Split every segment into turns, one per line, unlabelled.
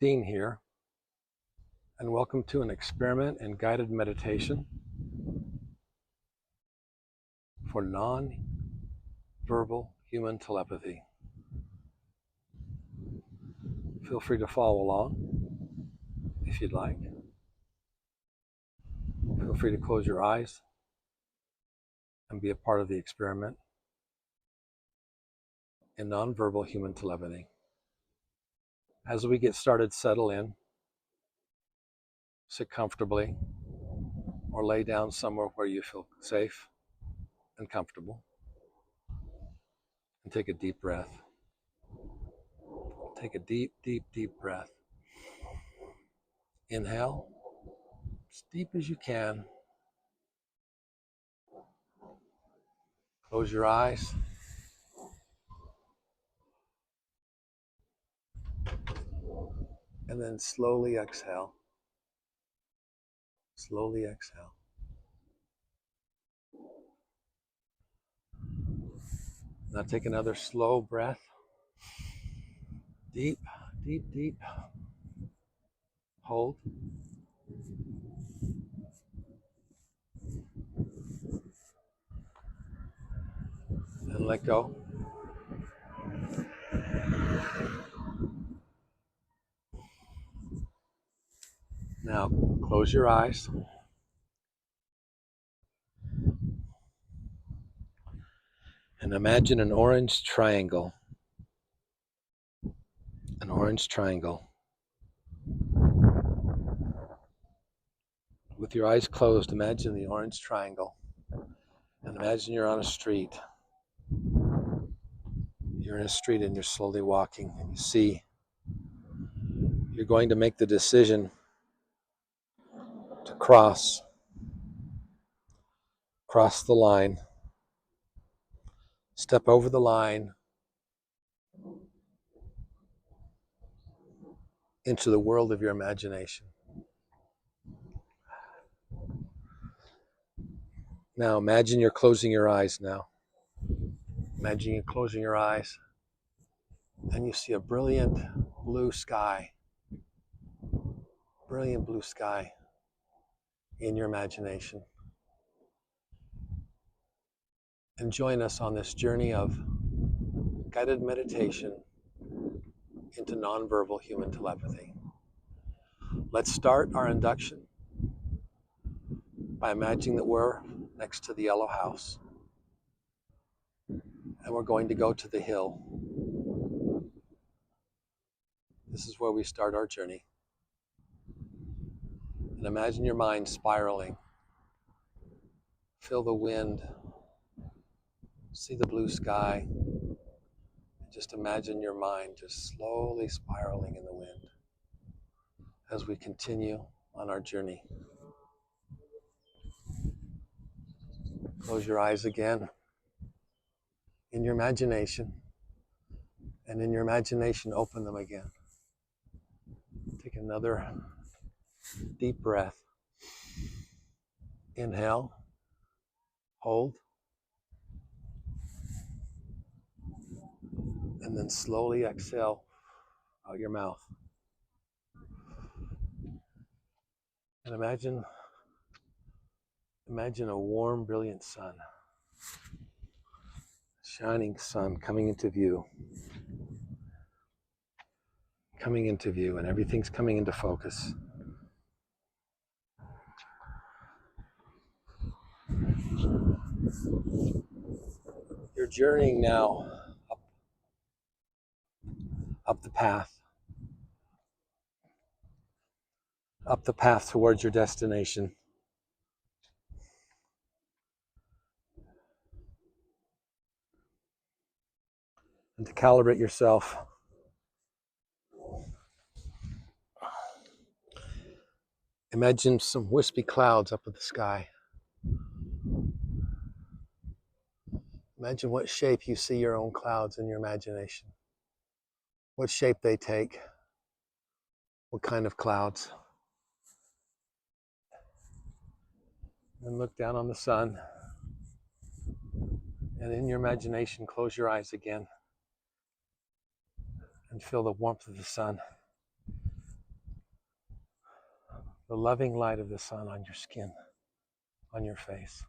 Dean here, and welcome to an experiment in guided meditation for non-verbal human telepathy. Feel free to follow along if you'd like. Feel free to close your eyes and be a part of the experiment in non-verbal human telepathy. As we get started, settle in, sit comfortably, or lay down somewhere where you feel safe and comfortable, and take a deep breath. Take a deep, deep, deep breath. Inhale as deep as you can. Close your eyes. And then slowly exhale. Slowly exhale. Now take another slow breath. Deep, deep, deep. Hold. And let go. Now close your eyes. And imagine an orange triangle. An orange triangle. With your eyes closed, imagine the orange triangle. And imagine you're on a street. You're in a street and you're slowly walking, and you see you're going to make the decision to cross the line, step over the line into the world of your imagination. Now imagine you're closing your eyes now. Imagine you're closing your eyes and you see a brilliant blue sky. Brilliant blue sky in your imagination. And join us on this journey of guided meditation into nonverbal human telepathy. Let's start our induction by imagining that we're next to the yellow house. And we're going to go to the hill. This is where we start our journey. And imagine your mind spiraling. Feel the wind. See the blue sky. And just imagine your mind just slowly spiraling in the wind as we continue on our journey. Close your eyes again in your imagination. And in your imagination, open them again. Take another deep breath. Inhale. Hold. And then slowly exhale out your mouth. And imagine a warm, brilliant sun. Shining sun coming into view. Coming into view, and everything's coming into focus. You're journeying now up the path towards your destination. And to calibrate yourself, imagine some wispy clouds up in the sky. Imagine what shape you see your own clouds in your imagination. What shape they take. What kind of clouds. And look down on the sun. And in your imagination, close your eyes again. And feel the warmth of the sun. the loving light of the sun on your skin, on your face.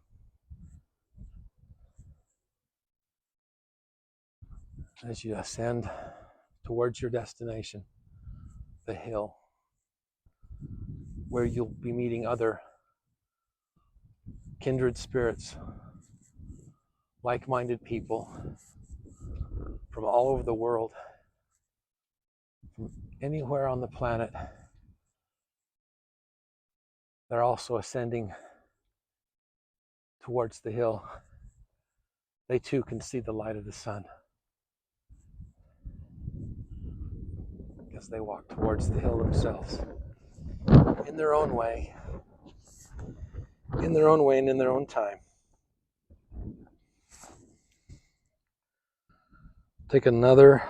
As you ascend towards your destination, the hill, where you'll be meeting other kindred spirits, like-minded people from all over the world, from anywhere on the planet. They're also ascending towards the hill. They too can see the light of the sun as they walk towards the hill themselves, in their own way, and in their own time. Take another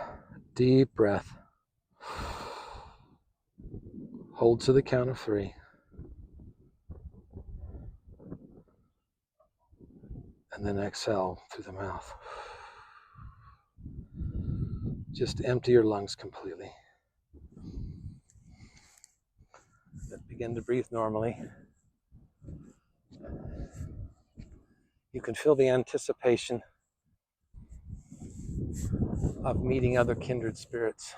deep breath. Hold to the count of 3. And then exhale through the mouth. Just empty your lungs completely. Then begin to breathe normally. You can feel the anticipation of meeting other kindred spirits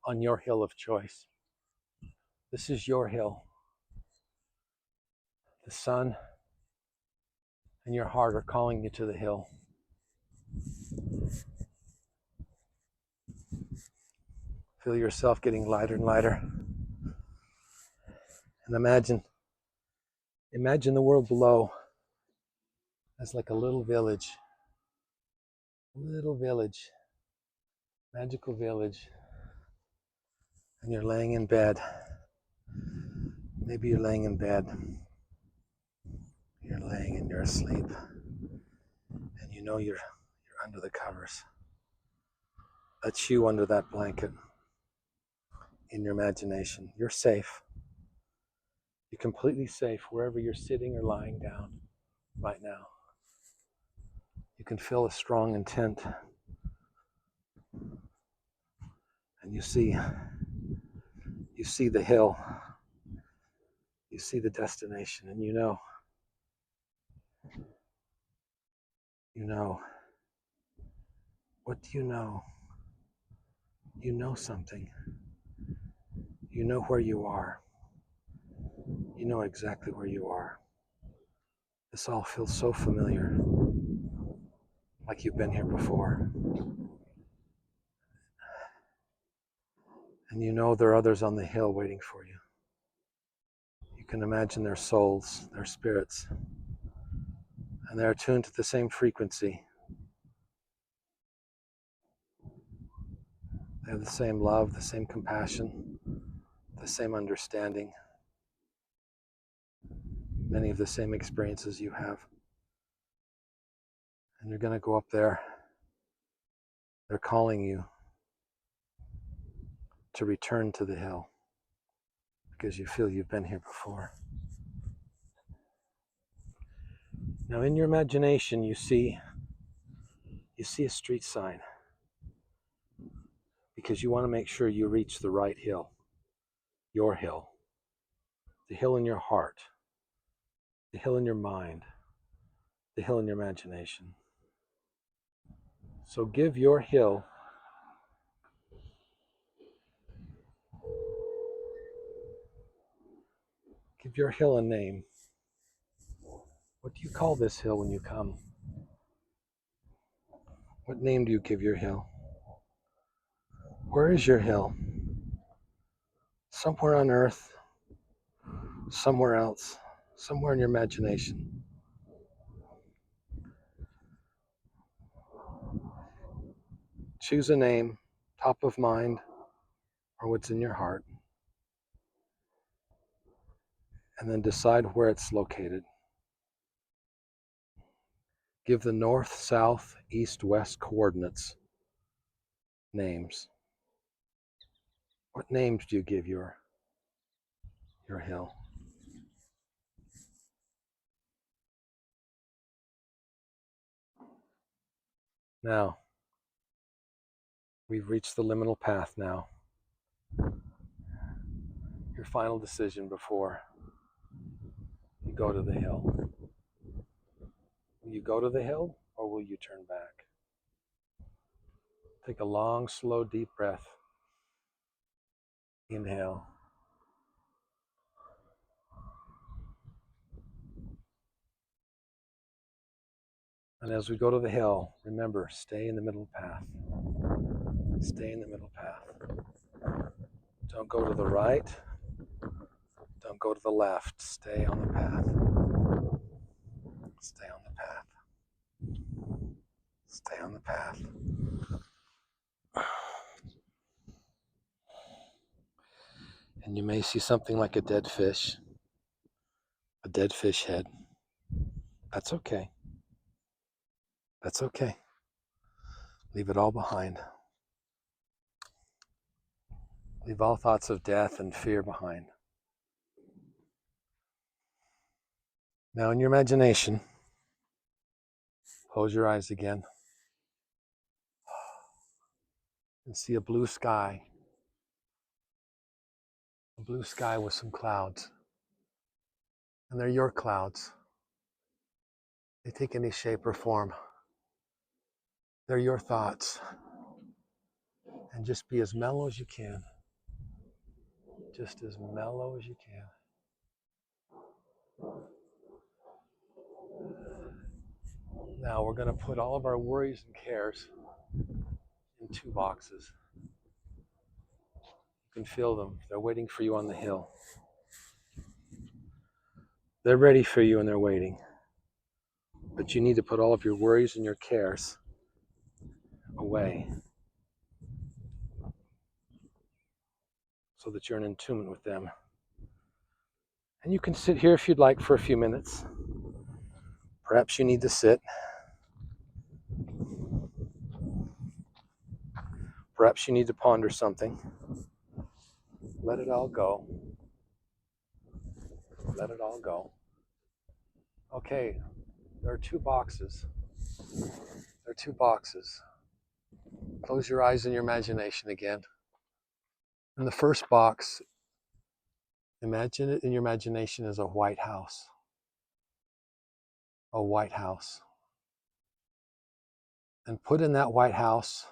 on your hill of choice. This is your hill. The sun and your heart are calling you to the hill. Feel yourself getting lighter and lighter. And imagine the world below as like a little village, magical village. And you're laying in bed. Maybe you're laying in bed. You're laying and you're asleep. And you know you're under the covers. That's you under that blanket in your imagination. You're safe. You're completely safe wherever you're sitting or lying down right now. You can feel a strong intent. And you see the hill. You see the destination, and you know. What do you know? You know something. You know where you are. You know exactly where you are. This all feels so familiar, like you've been here before. And you know there are others on the hill waiting for you. You can imagine their souls, their spirits, and they're attuned to the same frequency. They have the same love, the same compassion, the same understanding, many of the same experiences you have. And you're going to go up there. They're calling you to return to the hill because you feel you've been here before. Now in your imagination, you see a street sign because you want to make sure you reach the right hill, your hill, the hill in your heart, the hill in your mind, the hill in your imagination. So give your hill a name. What do you call this hill when you come? What name do you give your hill? Where is your hill? Somewhere on earth, somewhere else, somewhere in your imagination. Choose a name, top of mind, or what's in your heart, and then decide where it's located. Give the north, south, east, west coordinates names. What names do you give your hill? Now, we've reached the liminal path now. your final decision before you go to the hill. Will you go to the hill or will you turn back? Take a long, slow, deep breath. Inhale. And as we go to the hill, remember, stay in the middle path. Stay in the middle path. Don't go to the right. Don't go to the left. Stay on the path. Stay on the path. Stay on the path. And you may see something like a dead fish head. That's okay. That's okay. Leave it all behind. Leave all thoughts of death and fear behind. Now in your imagination, close your eyes again and see a blue sky. A blue sky with some clouds. And they're your clouds. They take any shape or form. They're your thoughts. And just be as mellow as you can. Just as mellow as you can. Now we're going to put all of our worries and cares in 2 boxes. You can feel them. They're waiting for you on the hill. They're ready for you and they're waiting. But you need to put all of your worries and your cares away so that you're in attunement with them. And you can sit here if you'd like for a few minutes. Perhaps you need to sit. Perhaps you need to ponder something. Let it all go. Let it all go. Okay, there are 2 boxes. There are 2 boxes. Close your eyes in your imagination again. In the first box, imagine it in your imagination as a white house. A white house. And put in that white house,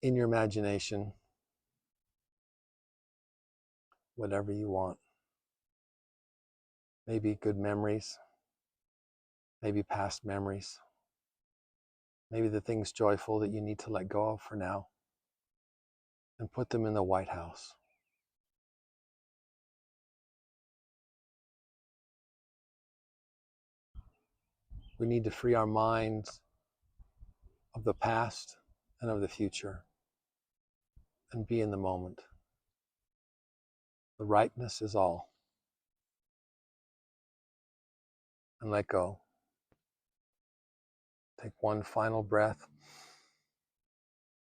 in your imagination, whatever you want. Maybe good memories, maybe past memories, maybe the things joyful that you need to let go of for now, and put them in the White House. We need to free our minds of the past and of the future and be in the moment. The ripeness is all. And let go. Take one final breath.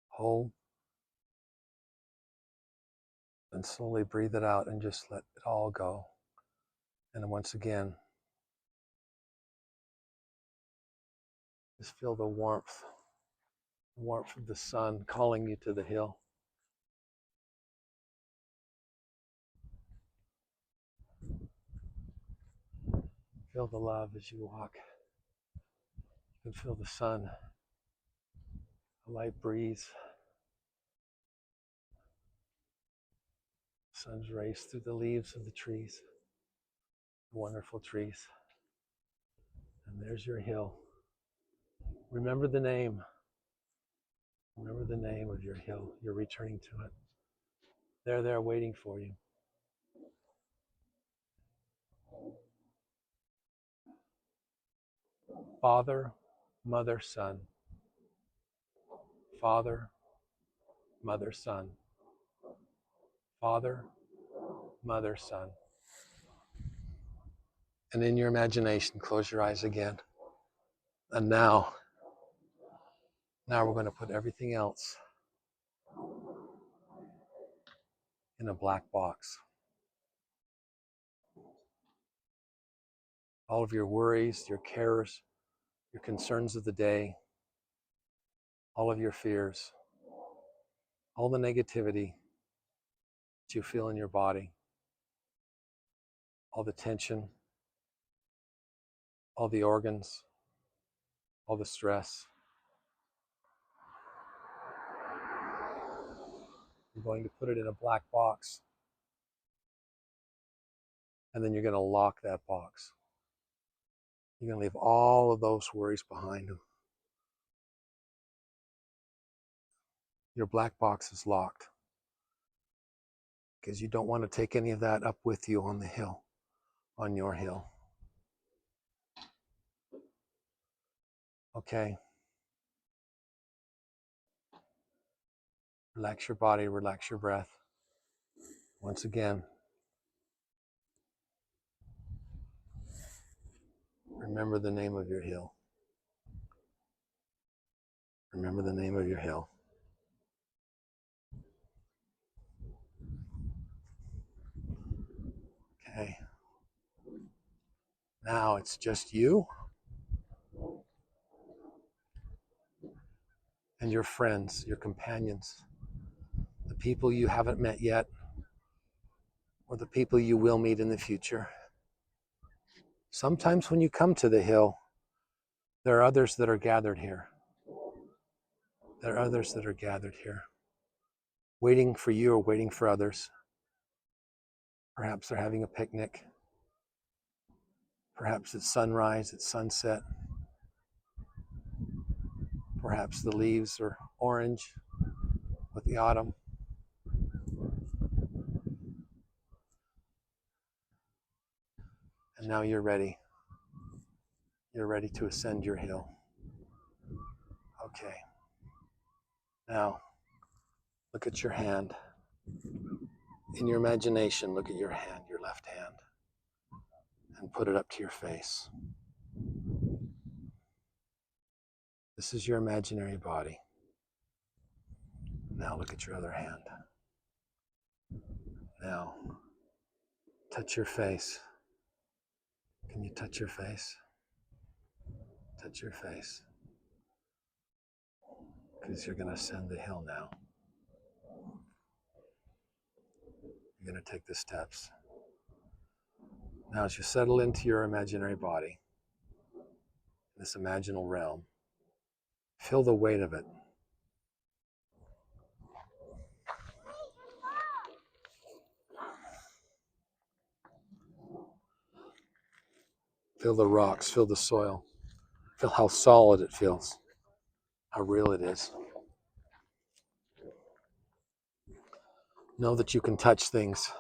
Hold. And slowly breathe it out and just let it all go. And once again, just feel the warmth of the sun calling you to the hill. Feel the love as you walk. You can feel the sun, a light breeze. The sun's rays through the leaves of the trees, the wonderful trees. And there's your hill. Remember the name. Remember the name of your hill. You're returning to it. They're there waiting for you. Father, Mother, Son. Father, Mother, Son. Father, Mother, Son. And in your imagination, close your eyes again. And now we're going to put everything else in a black box. All of your worries, your cares, your concerns of the day, all of your fears, all the negativity that you feel in your body. all the tension, all the organs, all the stress. You're going to put it in a black box, and then you're going to lock that box. You're going to leave all of those worries behind. Your black box is locked because you don't want to take any of that up with you on the hill, on your hill. Okay. Relax your body, relax your breath. Once again, remember the name of your hill. Remember the name of your hill. Okay. Now it's just you and your friends, your companions, the people you haven't met yet, or the people you will meet in the future. Sometimes when you come to the hill, there are others that are gathered here. There are others that are gathered here, waiting for you or waiting for others. Perhaps they're having a picnic. Perhaps it's sunrise, it's sunset. Perhaps the leaves are orange with the autumn. And now you're ready. You're ready to ascend your hill. Okay. Now, look at your hand. In your imagination, look at your hand, your left hand, and put it up to your face. This is your imaginary body. Now look at your other hand. Now, touch your face. Can you touch your face? Touch your face. Because you're going to ascend the hill now. You're going to take the steps. Now, as you settle into your imaginary body, this imaginal realm, feel the weight of it. Feel the rocks, feel the soil. Feel how solid it feels, how real it is. Know that you can touch things.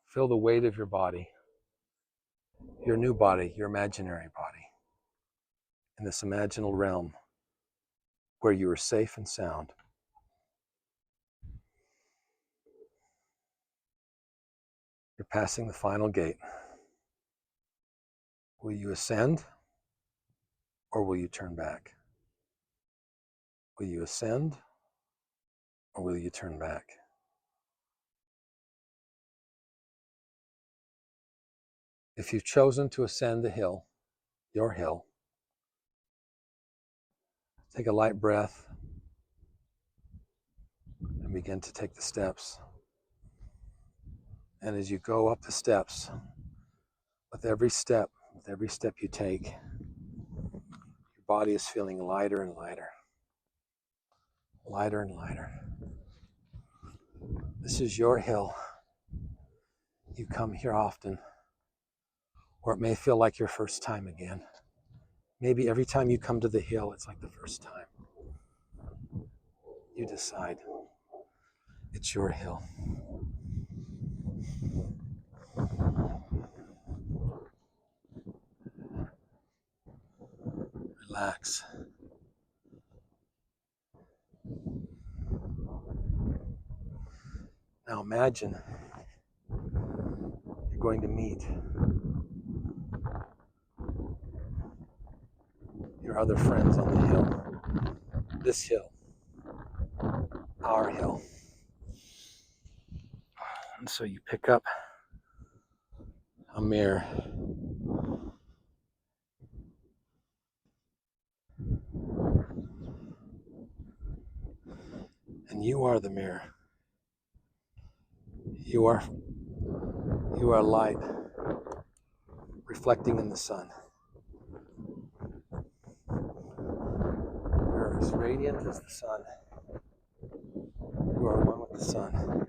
Feel the weight of your body, your new body, your imaginary body, in this imaginal realm where you are safe and sound. You're passing the final gate. Will you ascend or will you turn back? Will you ascend or will you turn back? If you've chosen to ascend the hill, your hill, take a light breath and begin to take the steps. And as you go up the steps, with every step you take, your body is feeling lighter and lighter, lighter and lighter. This is your hill. You come here often, or it may feel like your first time again. Maybe every time you come to the hill, it's like the first time. You decide. It's your hill. Relax. Now imagine you're going to meet your other friends on the hill. This hill. Our hill. And so you pick up a mirror. And You are the mirror. You are light reflecting in the sun. You're as radiant as the sun. You are one with the sun.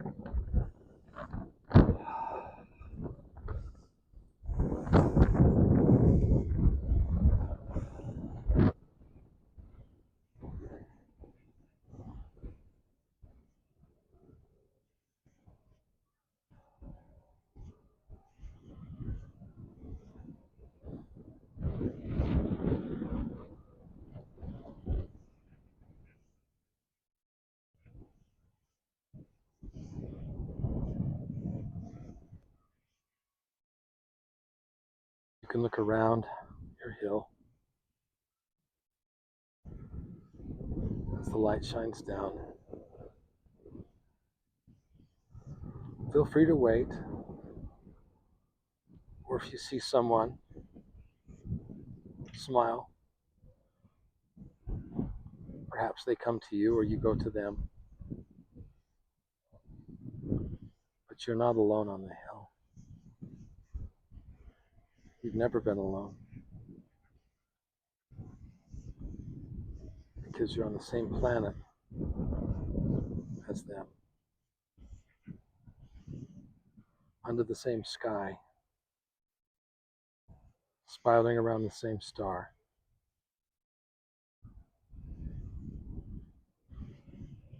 You can look around your hill as the light shines down. Feel free to wait, or if you see someone, smile. Perhaps they come to you or you go to them. But you're not alone on the hill. You've never been alone, because you're on the same planet as them, under the same sky, spiraling around the same star.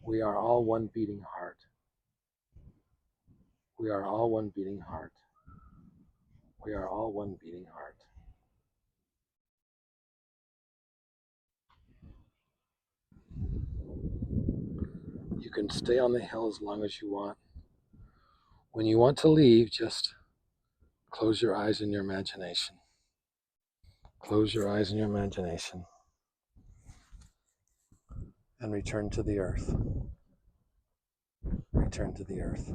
We are all one beating heart. We are all one beating heart. We are all one beating heart. You can stay on the hill as long as you want. When you want to leave, just close your eyes in your imagination. Close your eyes in your imagination and return to the earth. Return to the earth.